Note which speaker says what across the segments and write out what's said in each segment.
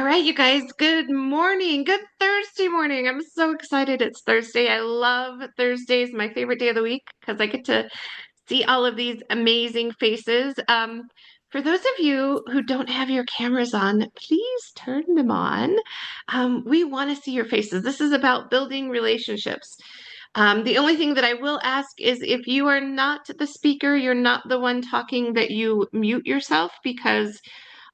Speaker 1: All right, you guys, good morning. Good Thursday morning. I'm so excited it's Thursday. I love Thursdays, my favorite day of the week because I get to see all of these amazing faces. For those of you who don't have your cameras on, please turn them on. We want to see your faces. This is about building relationships. The only thing that I will ask is if you are not the speaker, you're not the one talking, that you mute yourself because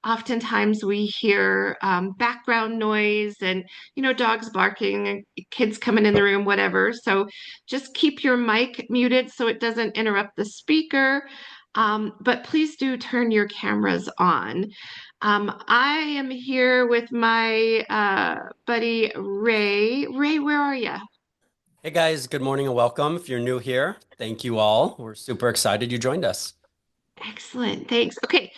Speaker 1: oftentimes we hear background noise and dogs barking and kids coming in the room, whatever. So just keep your mic muted so it doesn't interrupt the speaker. But please do turn your cameras on. I am here with my buddy Ray. Ray, where are you?
Speaker 2: Hey guys, good morning and welcome. If you're new here, thank you all. We're super excited you joined us.
Speaker 1: Excellent, thanks. Okay,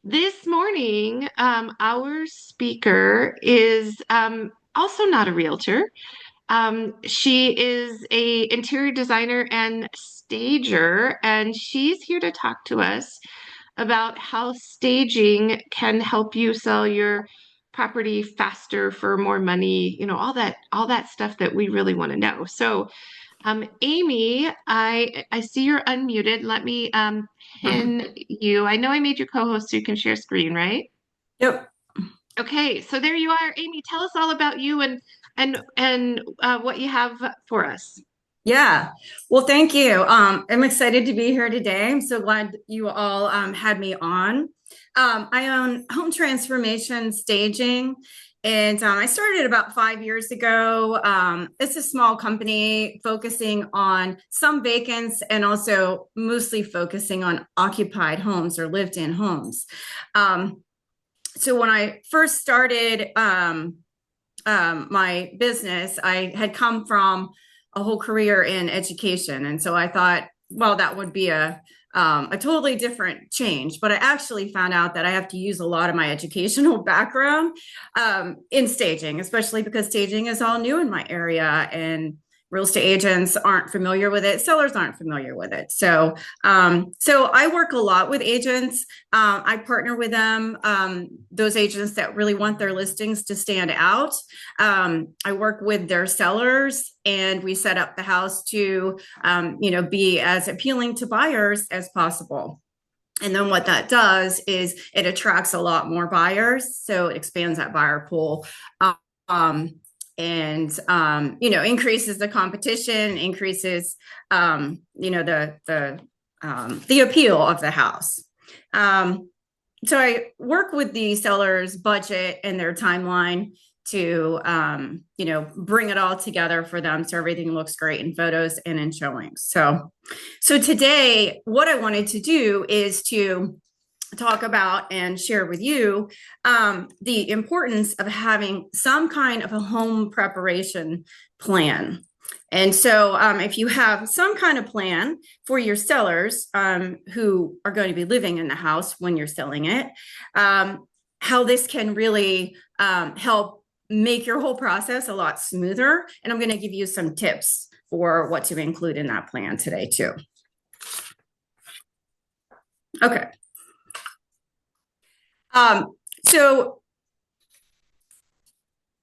Speaker 1: this morning, our speaker is also not a realtor. She is a interior designer and stager, and she's here to talk to us about how staging can help you sell your property faster for more money, all that stuff that we really want to know. So, Amy, I see you're unmuted. Let me pin you. I know I made you co-host so you can share screen, right?
Speaker 3: Yep.
Speaker 1: Okay, so there you are, Amy. Tell us all about you and what you have for us.
Speaker 3: Yeah. Well, thank you. I'm excited to be here today. I'm so glad you all had me on. I own Home Transformation Staging, and I started about 5 years ago. It's a small company focusing on some vacants and also mostly focusing on occupied homes or lived-in homes. So when I first started my business, I had come from a whole career in education. And so I thought, well, that would be a totally different change. But I actually found out that I have to use a lot of my educational background in staging, especially because staging is all new in my area and real estate agents aren't familiar with it. Sellers aren't familiar with it. So I work a lot with agents. I partner with them, those agents that really want their listings to stand out. I work with their sellers, and we set up the house to, be as appealing to buyers as possible. And then what that does is it attracts a lot more buyers. So it expands that buyer pool. And increases the competition, increases the appeal of the house. So I work with the seller's budget and their timeline to bring it all together for them so everything looks great in photos and in showings. So today what I wanted to do is to talk about and share with you the importance of having some kind of a home preparation plan. And so if you have some kind of plan for your sellers who are going to be living in the house when you're selling it, how this can really help make your whole process a lot smoother. And I'm going to give you some tips for what to include in that plan today too. Okay. So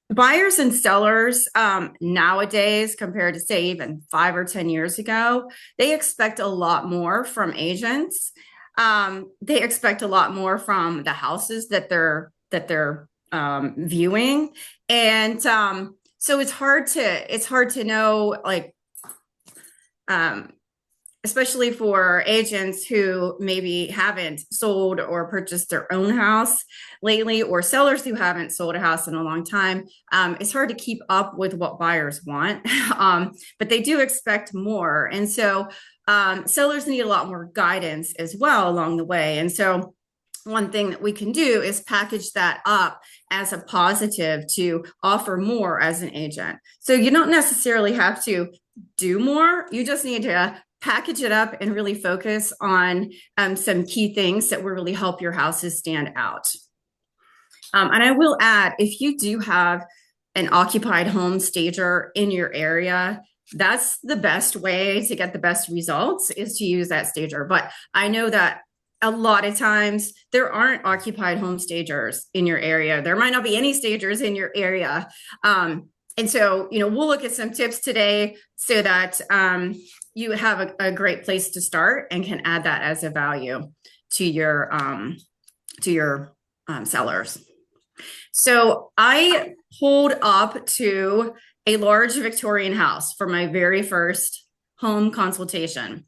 Speaker 3: buyers and sellers nowadays, compared to say even 5 or 10 years ago, they expect a lot more from agents. They expect a lot more from the houses that they're viewing, and so it's hard to know, like, especially for agents who maybe haven't sold or purchased their own house lately, or sellers who haven't sold a house in a long time. It's hard to keep up with what buyers want, but they do expect more. And so sellers need a lot more guidance as well along the way. And so one thing that we can do is package that up as a positive to offer more as an agent. So you don't necessarily have to do more. You just need to package it up and really focus on some key things that will really help your houses stand out. And I will add, if you do have an occupied home stager in your area, that's the best way to get the best results, is to use that stager. But I know that a lot of times there aren't occupied home stagers in your area. There might not be any stagers in your area. And so, we'll look at some tips today so that you have a great place to start and can add that as a value to your sellers. So I pulled up to a large Victorian house for my very first home consultation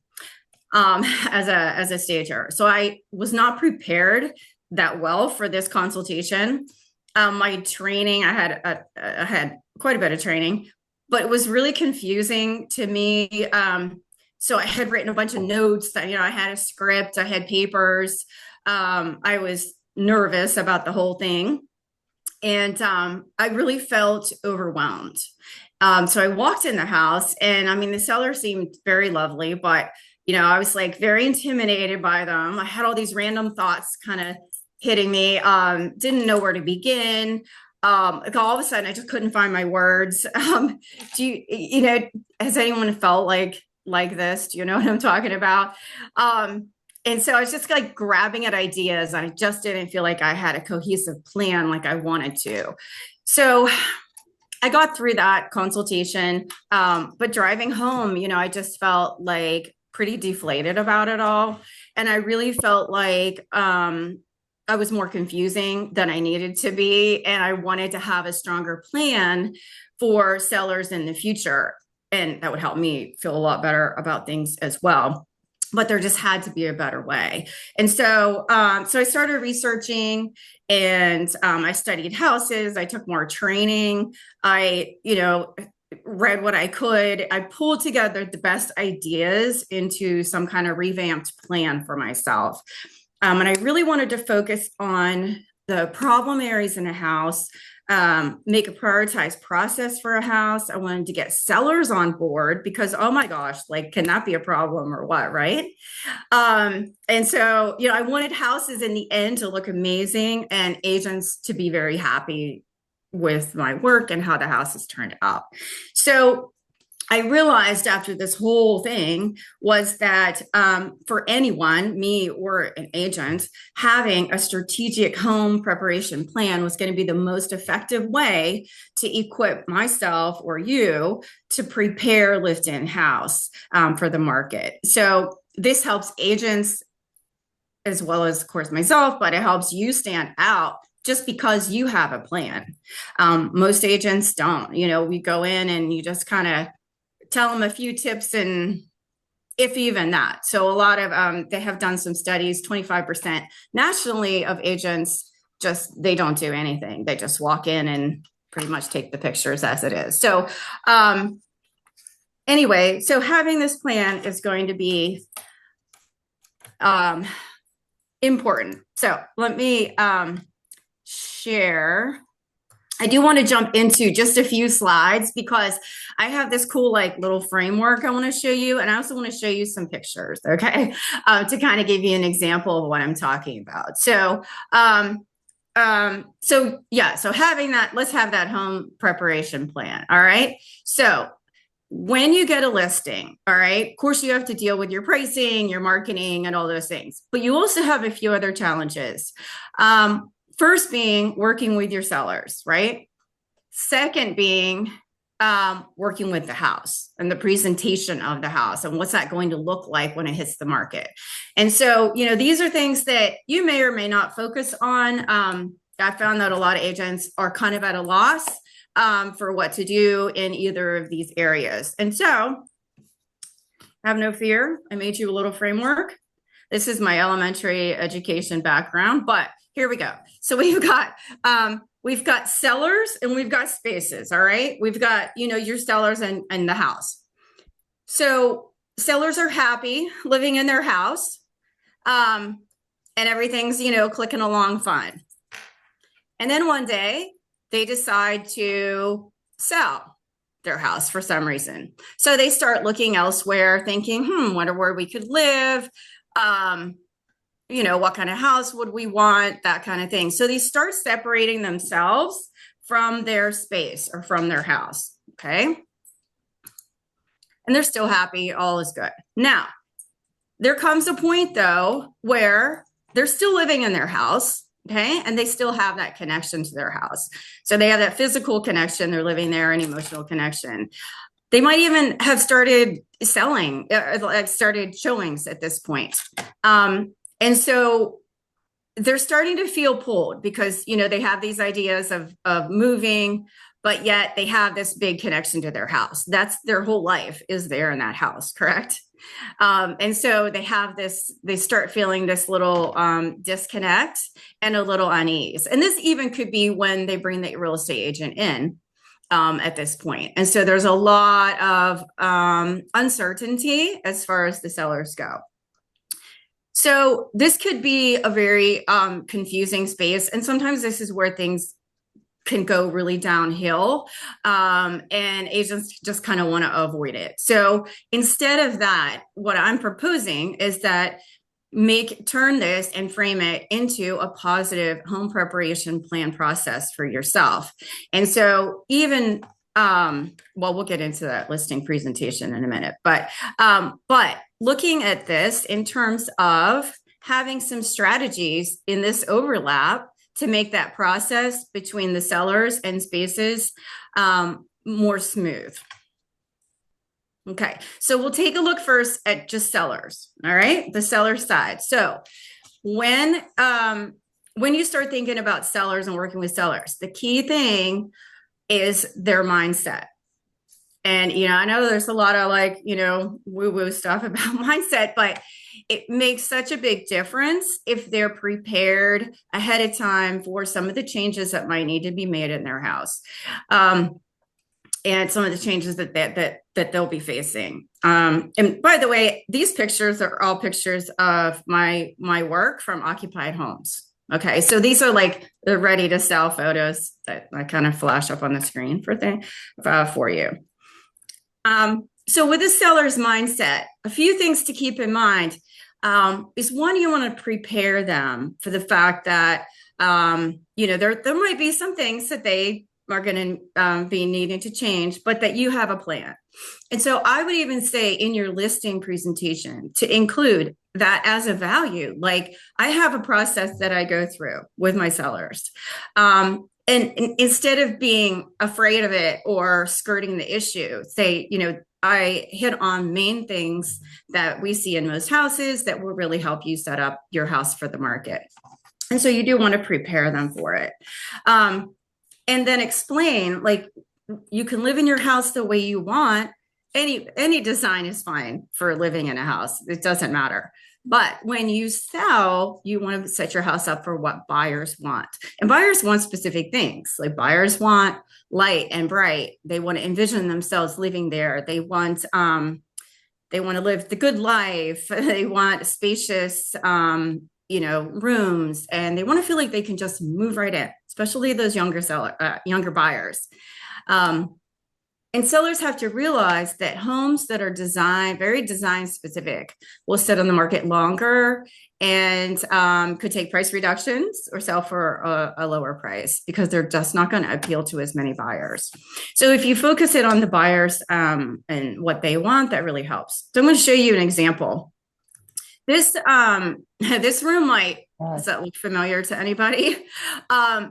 Speaker 3: as a stager. So I was not prepared that well for this consultation. My training, I had quite a bit of training, but it was really confusing to me. So I had written a bunch of notes that, I had a script, I had papers. I was nervous about the whole thing. And I really felt overwhelmed. So I walked in the house and the seller seemed very lovely, but I was like very intimidated by them. I had all these random thoughts kind of hitting me. Didn't know where to begin. All of a sudden I just couldn't find my words. Has anyone felt like this? Do you know what I'm talking about? And so I was just like grabbing at ideas. I just didn't feel like I had a cohesive plan like I wanted to. So I got through that consultation. But driving home, I just felt like pretty deflated about it all. And I really felt like I was more confusing than I needed to be. And I wanted to have a stronger plan for sellers in the future. And that would help me feel a lot better about things as well. But there just had to be a better way. And so I started researching and I studied houses. I took more training. I, read what I could. I pulled together the best ideas into some kind of revamped plan for myself. And I really wanted to focus on the problem areas in a house, make a prioritized process for a house. I wanted to get sellers on board because, oh my gosh, can that be a problem or what, right? And so, I wanted houses in the end to look amazing and agents to be very happy with my work and how the house has turned out. So I realized after this whole thing was that for anyone, me or an agent, having a strategic home preparation plan was going to be the most effective way to equip myself or you to prepare live-in house for the market. So this helps agents as well as, of course, myself, but it helps you stand out just because you have a plan. Most agents don't. We go in and you just kind of tell them a few tips and if even that. So a lot of, they have done some studies, 25% nationally of agents, they don't do anything. They just walk in and pretty much take the pictures as it is. So anyway, so having this plan is going to be important. So let me share. I do want to jump into just a few slides because I have this cool little framework I want to show you. And I also want to show you some pictures, okay, to kind of give you an example of what I'm talking about. So, so having that, let's have that home preparation plan. All right. So when you get a listing, all right, of course you have to deal with your pricing, your marketing and all those things, but you also have a few other challenges. First being working with your sellers, right? Second being working with the house and the presentation of the house and what's that going to look like when it hits the market. And so, these are things that you may or may not focus on. I found that a lot of agents are kind of at a loss for what to do in either of these areas. And so have no fear. I made you a little framework. This is my elementary education background, but here we go. So we've got sellers and we've got spaces. All right. We've got, your sellers and the house. So sellers are happy living in their house. And everything's, clicking along fine. And then one day they decide to sell their house for some reason. So they start looking elsewhere thinking, wonder where we could live. What kind of house would we want? That kind of thing. So they start separating themselves from their space or from their house. Okay. And they're still happy. All is good. Now, There comes a point though where they're still living in their house, okay, and they still have that connection to their house. So they have that physical connection, they're living there, an emotional connection. They might even have started selling, like started showings at this point. And so they're starting to feel pulled because, you know, they have these ideas of moving, but yet they have this big connection to their house. That's their whole life is there in that house, correct? And so they have this, they start feeling this little disconnect and a little unease. And this even could be when they bring the real estate agent in at this point. And so there's a lot of uncertainty as far as the sellers go. So this could be a very confusing space. And sometimes this is where things can go really downhill and agents just kind of want to avoid it. So instead of that, what I'm proposing is that turn this and frame it into a positive home preparation plan process for yourself. And so even well, we'll get into that listing presentation in a minute, but looking at this in terms of having some strategies in this overlap to make that process between the sellers and spaces more smooth. Okay, so we'll take a look first at just sellers, all right, the seller side. So when you start thinking about sellers and working with sellers, the key thing is their mindset. And, you know, I know there's a lot of like, you know, woo-woo stuff about mindset, but it makes such a big difference if they're prepared ahead of time for some of the changes that might need to be made in their house. And some of the changes that they'll be facing. And by the way, these pictures are all pictures of my work from Occupied Homes. Okay, so these are like the ready to sell photos that I kind of flash up on the screen for you. So with a seller's mindset, a few things to keep in mind is one, you want to prepare them for the fact that, you know, there might be some things that they are going to be needing to change, but that you have a plan. And so I would even say in your listing presentation to include that as a value. Like I have a process that I go through with my sellers. And instead of being afraid of it or skirting the issue, say, you know, I hit on main things that we see in most houses that will really help you set up your house for the market. And so you do want to prepare them for it. And then explain, like, you can live in your house the way you want. Any design is fine for living in a house. It doesn't matter. But when you sell, you want to set your house up for what buyers want. And buyers want specific things. Like buyers want light and bright. They want to envision themselves living there. They want to live the good life. They want spacious, you know, rooms, and they want to feel like they can just move right in, especially those younger buyers. And sellers have to realize that homes that are very design specific will sit on the market longer and could take price reductions or sell for a lower price because they're just not going to appeal to as many buyers. So if you focus it on the buyers and what they want, that really helps. So I'm going to show you an example. This room does that look familiar to anybody?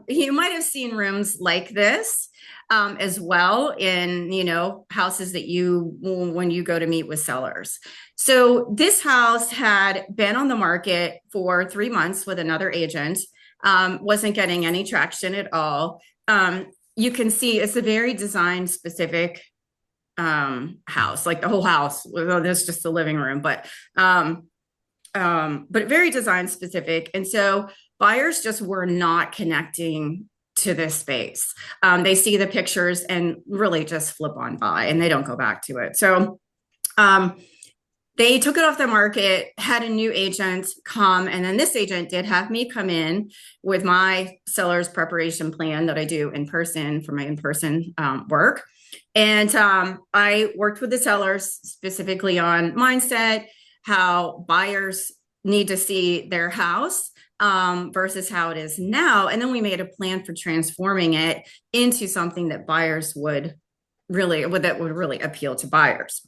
Speaker 3: You might have seen rooms like this as well in, you know, houses that when you go to meet with sellers. So this house had been on the market for 3 months with another agent, wasn't getting any traction at all. You can see it's a very design specific house, like the whole house. Well, there's just the living room, but very design specific. And so buyers just were not connecting to this space. They see the pictures and really just flip on by and they don't go back to it. So they took it off the market, had a new agent come, and then this agent did have me come in with my seller's preparation plan that I do in person for my in-person work. And I worked with the sellers specifically on mindset, how buyers need to see their house versus how it is now. And then we made a plan for transforming it into something that buyers would really appeal to buyers.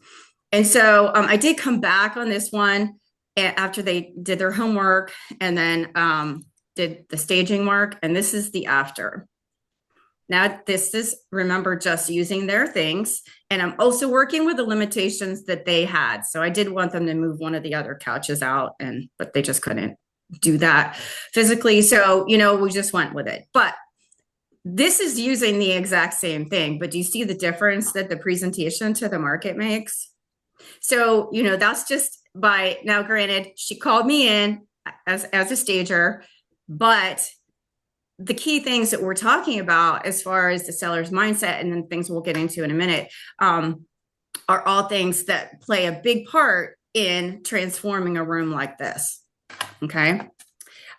Speaker 3: And so I did come back on this one after they did their homework and then did the staging work. And this is the after. Now, this is, remember, just using their things. And I'm also working with the limitations that they had. So I did want them to move one of the other couches out, but they just couldn't do that physically. So, we just went with it. But this is using the exact same thing. But do you see the difference that the presentation to the market makes? So, that's just by, now granted, she called me in as a stager, but the key things that we're talking about as far as the seller's mindset, and then things we'll get into in a minute, are all things that play a big part in transforming a room like this. Okay.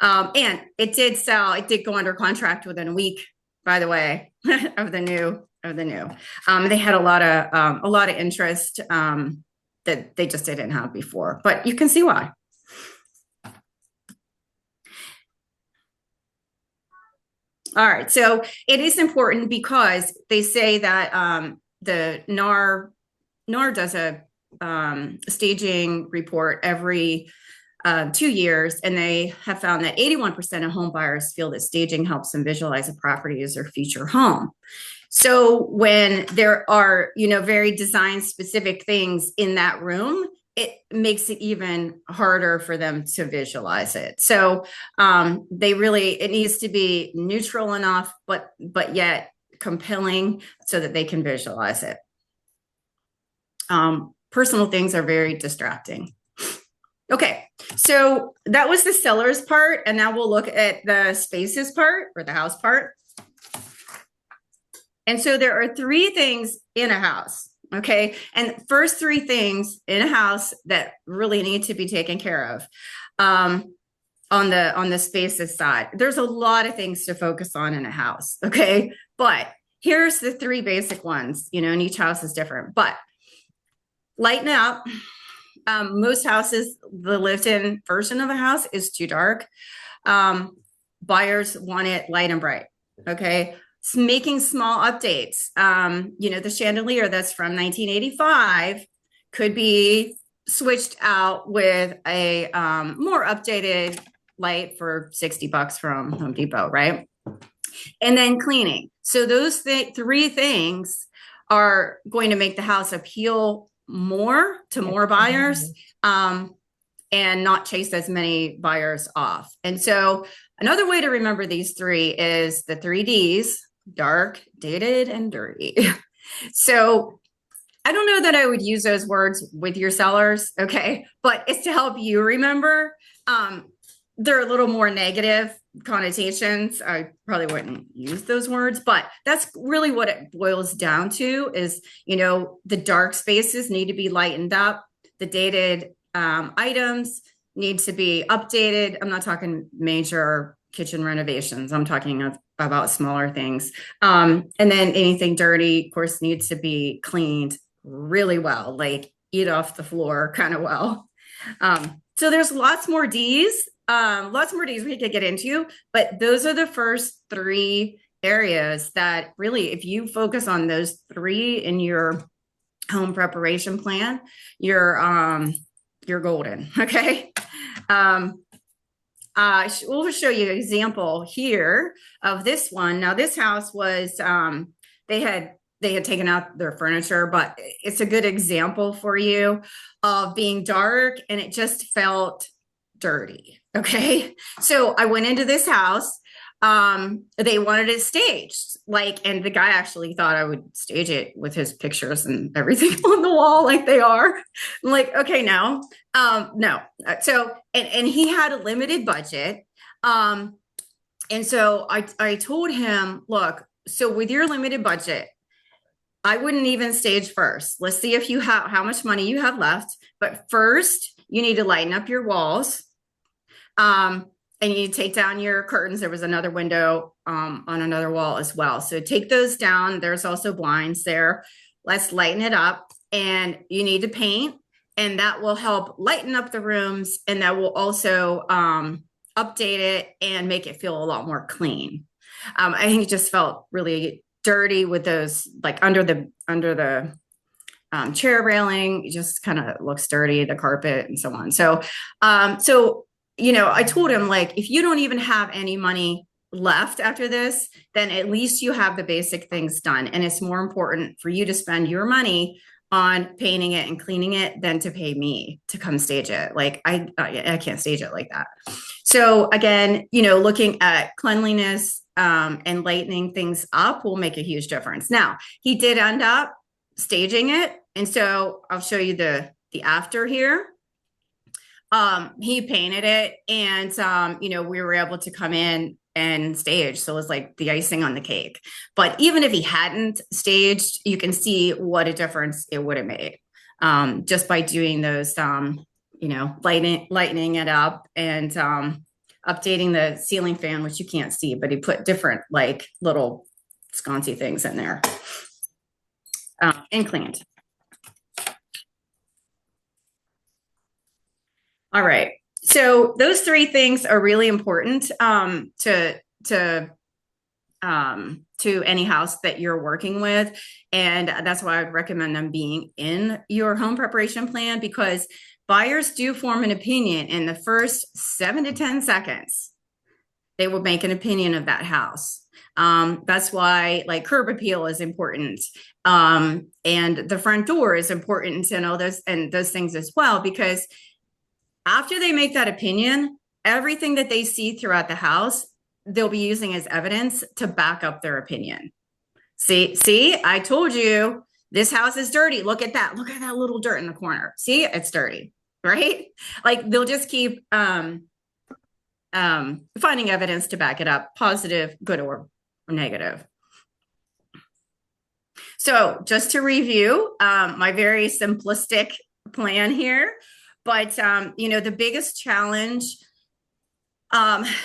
Speaker 3: And it did sell, it did go under contract within a week, by the way, of the new. They had a lot of interest that they just didn't have before, but you can see why. All right, so it is important because they say that the NAR does a staging report every 2 years, and they have found that 81% of home buyers feel that staging helps them visualize a property as their future home. So when there are, very design specific things in that room, it makes it even harder for them to visualize it. So it needs to be neutral enough, but yet compelling so that they can visualize it. Personal things are very distracting. Okay, so that was the seller's part, and now we'll look at the spaces part, or the house part. And so there are 3 things in a house. Okay. And first 3 things in a house that really need to be taken care of on the spaces side. There's a lot of things to focus on in a house. Okay. But here's the 3 basic ones, and each house is different, but lighten up. Most houses, the lived-in version of a house is too dark. Buyers want it light and bright. Okay. Making small updates. The chandelier that's from 1985 could be switched out with a more updated light for $60 from Home Depot, right? And then cleaning. So those 3 things are going to make the house appeal more to more buyers, and not chase as many buyers off. And so another way to remember these 3 is the 3 Ds: dark, dated, and dirty. So I don't know that I would use those words with your sellers, okay? But it's to help you remember. They're a little more negative connotations. I probably wouldn't use those words, but that's really what it boils down to is, the dark spaces need to be lightened up. The dated items need to be updated. I'm not talking major kitchen renovations. I'm talking about smaller things. And then anything dirty, of course, needs to be cleaned really well, like eat off the floor kind of well. So there's lots more Ds we could get into, but those are the first 3 areas that really, if you focus on those 3 in your home preparation plan, you're golden. Okay. We'll show you an example here of this one. Now, this house was, they had taken out their furniture, but it's a good example for you of being dark and it just felt dirty. Okay. So I went into this house. They wanted it staged, and the guy actually thought I would stage it with his pictures and everything on the wall, like they are. I'm like, okay, no. So, and he had a limited budget. And so I told him, look, so with your limited budget, I wouldn't even stage first. Let's see if you have how much money you have left. But first, you need to lighten up your walls. And you take down your curtains. There was another window on another wall as well. So take those down. There's also blinds there. Let's lighten it up. And you need to paint. And that will help lighten up the rooms. And that will also update it and make it feel a lot more clean. I think it just felt really dirty with those, like under the chair railing just kind of looks dirty, the carpet and so on. So, I told him, like, if you don't even have any money left after this, then at least you have the basic things done. And it's more important for you to spend your money on painting it and cleaning it than to pay me to come stage it. Like I can't stage it like that. So again, looking at cleanliness and lightening things up will make a huge difference. Now, he did end up staging it. And so I'll show you the after here. He painted it and, we were able to come in and stage. So it was like the icing on the cake. But even if he hadn't staged, you can see what a difference it would have made just by doing those, lightening it up and updating the ceiling fan, which you can't see, but he put different like little sconcy things in there and cleaned. All right. So those three things are really important to any house that you're working with. And that's why I recommend them being in your home preparation plan, because buyers do form an opinion in the first 7 to 10 seconds. They will make an opinion of that house. That's why like curb appeal is important. And the front door is important and all those things as well, because after they make that opinion, everything that they see throughout the house, they'll be using as evidence to back up their opinion. See, I told you this house is dirty. Look at that. Look at that little dirt in the corner. See, it's dirty, right? Like they'll just keep finding evidence to back it up, positive, good, or negative. So just to review my very simplistic plan here, but the biggest challenge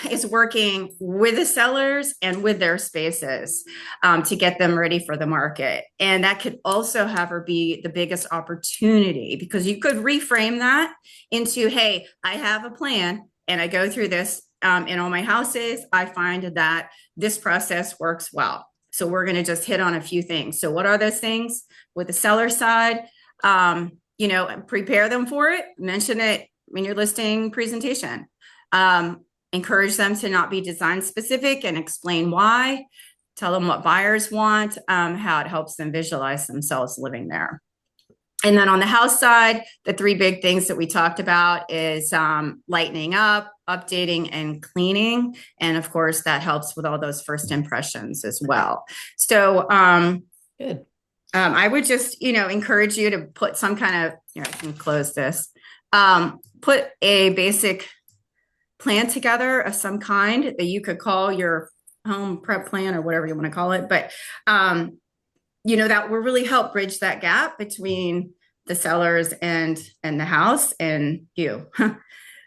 Speaker 3: is working with the sellers and with their spaces to get them ready for the market. And that could also, however, be the biggest opportunity, because you could reframe that into, hey, I have a plan and I go through this in all my houses. I find that this process works well. So we're going to just hit on a few things. So what are those things with the seller side? Prepare them for it, mention it in your listing presentation. Encourage them to not be design specific and explain why. Tell them what buyers want, how it helps them visualize themselves living there. And then on the house side, the three big things that we talked about is lightening up, updating, and cleaning. And of course, that helps with all those first impressions as well. So good. I would just, encourage you to put some kind of, I can close this, put a basic plan together of some kind that you could call your home prep plan or whatever you want to call it. But, that will really help bridge that gap between the sellers and the house and you.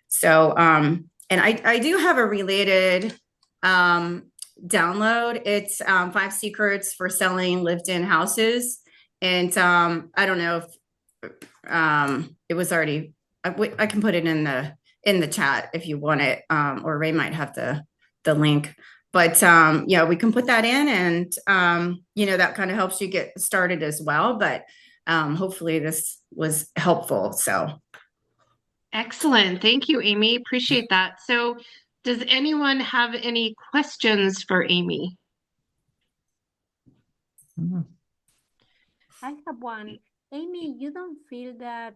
Speaker 3: So, and I do have a related download. It's 5 secrets for selling lived-in houses. And I don't know if it was already, I can put it in the chat if you want it, or Ray might have the link. But we can put that in and, that kind of helps you get started as well. But hopefully this was helpful. So.
Speaker 1: Excellent. Thank you, Amy. Appreciate that. So does anyone have any questions for Amy?
Speaker 4: I have one. Amy, you don't feel that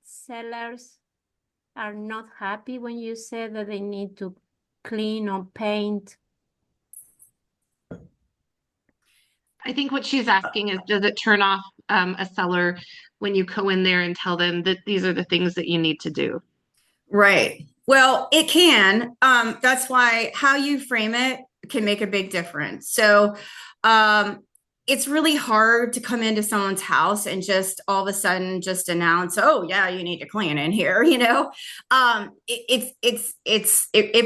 Speaker 4: sellers are not happy when you say that they need to clean or paint?
Speaker 1: I think what she's asking is, does it turn off a seller when you go in there and tell them that these are the things that you need to do?
Speaker 3: Right. Well, it can. That's why how you frame it can make a big difference. So it's really hard to come into someone's house and just all of a sudden just announce, oh yeah, you need to clean in here. It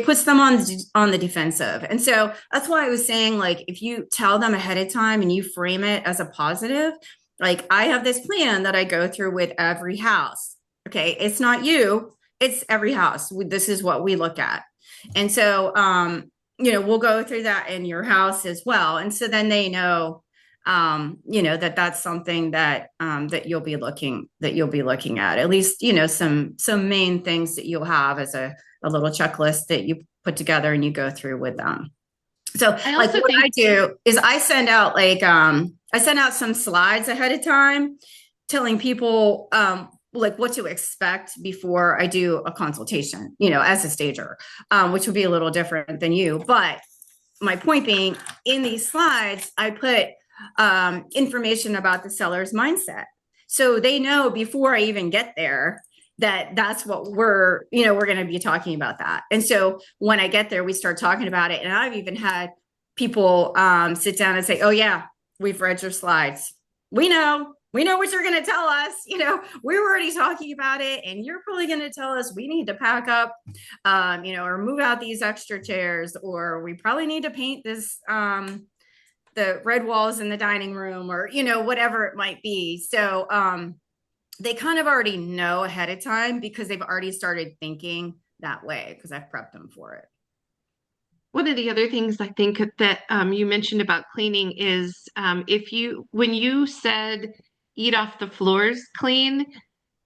Speaker 3: puts them on the defensive. And so that's why I was saying, like, if you tell them ahead of time and you frame it as a positive, like, I have this plan that I go through with every house. Okay. It's not you, it's every house. This is what we look at. And so, we'll go through that in your house as well. And so then they know, you know, that's something that that you'll be looking at least, you know, some main things that you'll have as a little checklist that you put together and you go through with them. So
Speaker 1: I
Speaker 3: like
Speaker 1: also
Speaker 3: what
Speaker 1: think
Speaker 3: I do is I send out some slides ahead of time telling people like what to expect before I do a consultation, you know, as a stager, which would be a little different than you. But my point being, in these slides, I put information about the seller's mindset. So they know before I even get there that that's what we're going to be talking about that. And so when I get there, we start talking about it. And I've even had people sit down and say, oh yeah, we've read your slides. We know what you're going to tell us. You know, we were already talking about it, and you're probably going to tell us we need to pack up, you know, or move out these extra chairs, or we probably need to paint this, the red walls in the dining room, or, you know, whatever it might be. So they kind of already know ahead of time because they've already started thinking that way because I've prepped them for it.
Speaker 1: one of the other things I think that you mentioned about cleaning is when you said eat off the floors clean,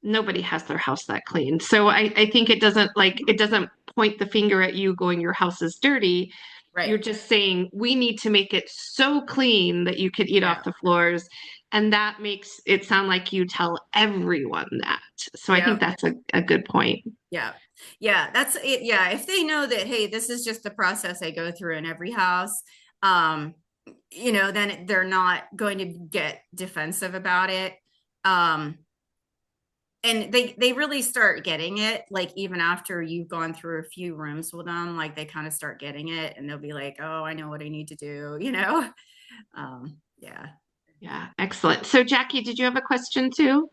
Speaker 1: nobody has their house that clean. So I think it doesn't point the finger at you going your house is dirty.
Speaker 3: Right.
Speaker 1: You're just saying we need to make it so clean that you could eat off the floors. And that makes it sound like you tell everyone that. So I think that's a good point.
Speaker 3: Yeah. Yeah. That's it. Yeah. If they know that, hey, this is just the process I go through in every house, you know, then they're not going to get defensive about it. And they really start getting it, like even after you've gone through a few rooms with them, like they kind of start getting it and they'll be like, oh, I know what I need to do, you know? Yeah.
Speaker 1: Yeah, excellent. So Jackie, did you have a question too?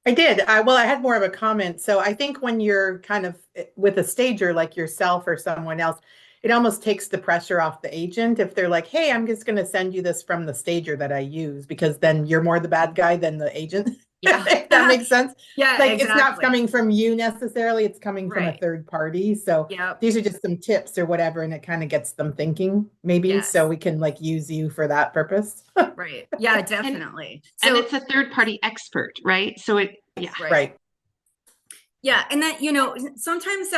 Speaker 5: I did. Well, I had more of a comment. So I think when you're kind of with a stager like yourself or someone else, it almost takes the pressure off the agent if they're like, hey, I'm just going to send you this from the stager that I use, because then you're more the bad guy than the agent.
Speaker 3: Yeah.
Speaker 5: If that makes sense.
Speaker 3: Yeah.
Speaker 5: Like
Speaker 3: exactly.
Speaker 5: It's not coming from you necessarily. It's coming from a
Speaker 3: Right.
Speaker 5: third party. So
Speaker 3: Yep.
Speaker 5: these are just some tips or whatever. And it kind of gets them thinking maybe.
Speaker 3: Yes.
Speaker 5: So we can like use you for that purpose.
Speaker 3: Right. Yeah, definitely.
Speaker 1: And
Speaker 3: So
Speaker 1: it's a third party expert, right? So yeah.
Speaker 5: Right.
Speaker 3: Yeah. And then, you know, sometimes,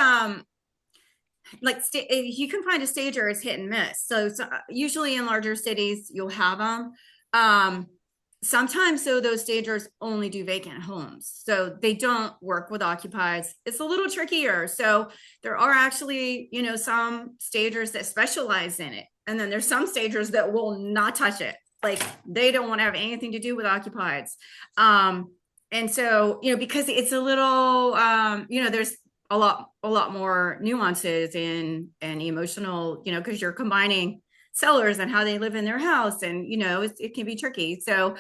Speaker 3: like you can find a stager is hit and miss. So usually in larger cities, you'll have them. Sometimes so those stagers only do vacant homes. So they don't work with occupieds. It's a little trickier. So there are actually, you know, some stagers that specialize in it. And then there's some stagers that will not touch it. Like they don't want to have anything to do with occupieds. And so, you know, because it's a little, you know, there's a lot more nuances and emotional, you know, because you're combining sellers and how they live in their house, and you know it can be tricky. So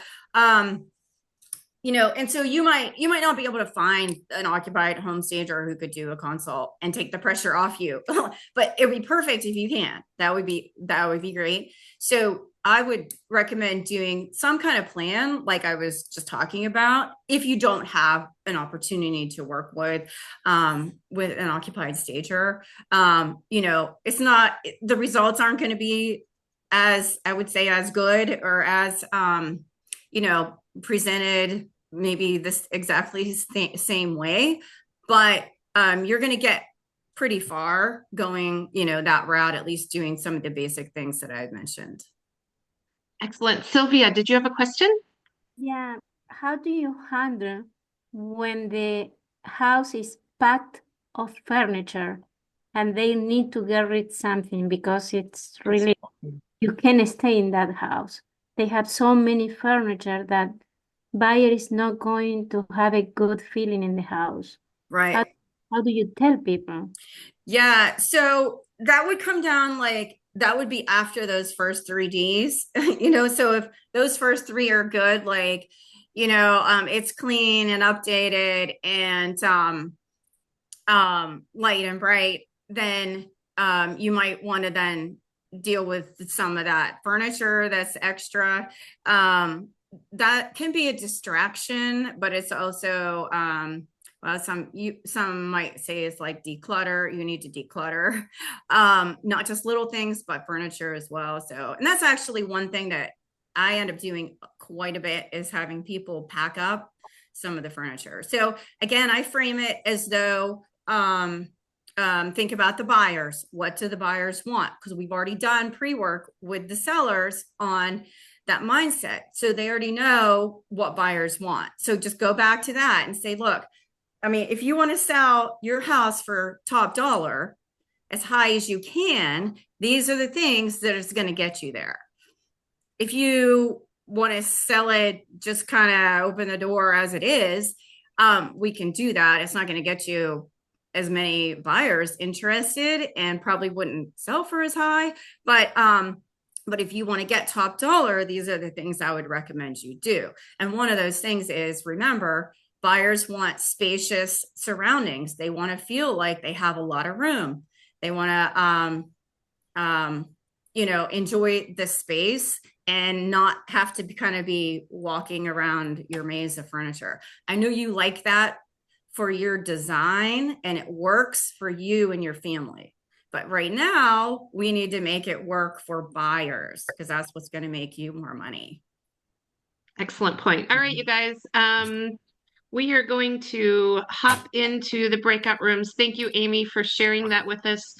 Speaker 3: you know, and so you might not be able to find an occupied home stager who could do a consult and take the pressure off you. But it'd be perfect if you can. That would be great. So I would recommend doing some kind of plan like I was just talking about if you don't have an opportunity to work with an occupied stager. You know, it's not, the results aren't going to be as, I would say, as good or as you know, presented maybe this exactly same way, but you're going to get pretty far going, you know, that route, at least doing some of the basic things that I've mentioned.
Speaker 1: Excellent. Sylvia, did you have a question?
Speaker 4: Yeah. How do you handle when the house is packed of furniture and they need to get rid of something because it's really, you can't stay in that house? They have so many furniture that buyer is not going to have a good feeling in the house.
Speaker 3: Right.
Speaker 4: How do you tell people?
Speaker 3: Yeah. So that would come down, like, that would be after those first 3 Ds, you know, so if those first 3 are good, like, you know, it's clean and updated and light and bright, then you might want to then deal with some of that furniture that's extra. That can be a distraction, but it's also well, some might say it's like declutter. You need to declutter, not just little things, but furniture as well. So, and that's actually one thing that I end up doing quite a bit, is having people pack up some of the furniture. So again, I frame it as though, think about the buyers. What do the buyers want? Because we've already done pre-work with the sellers on that mindset. So they already know what buyers want. So just go back to that and say, look, I mean, if you want to sell your house for top dollar as high as you can, these are the things that is going to get you there. If you want to sell it, just kind of open the door as it is, we can do that. It's not going to get you as many buyers interested, and probably wouldn't sell for as high. But if you want to get top dollar, these are the things I would recommend you do. And one of those things is, remember, buyers want spacious surroundings. They want to feel like they have a lot of room. They want to, enjoy the space and not have to kind of be walking around your maze of furniture. I know you like that for your design, and it works for you and your family. But right now, we need to make it work for buyers, because that's what's going to make you more money.
Speaker 1: Excellent point. All right, you guys. We are going to hop into the breakout rooms. Thank you, Amy, for sharing that with us.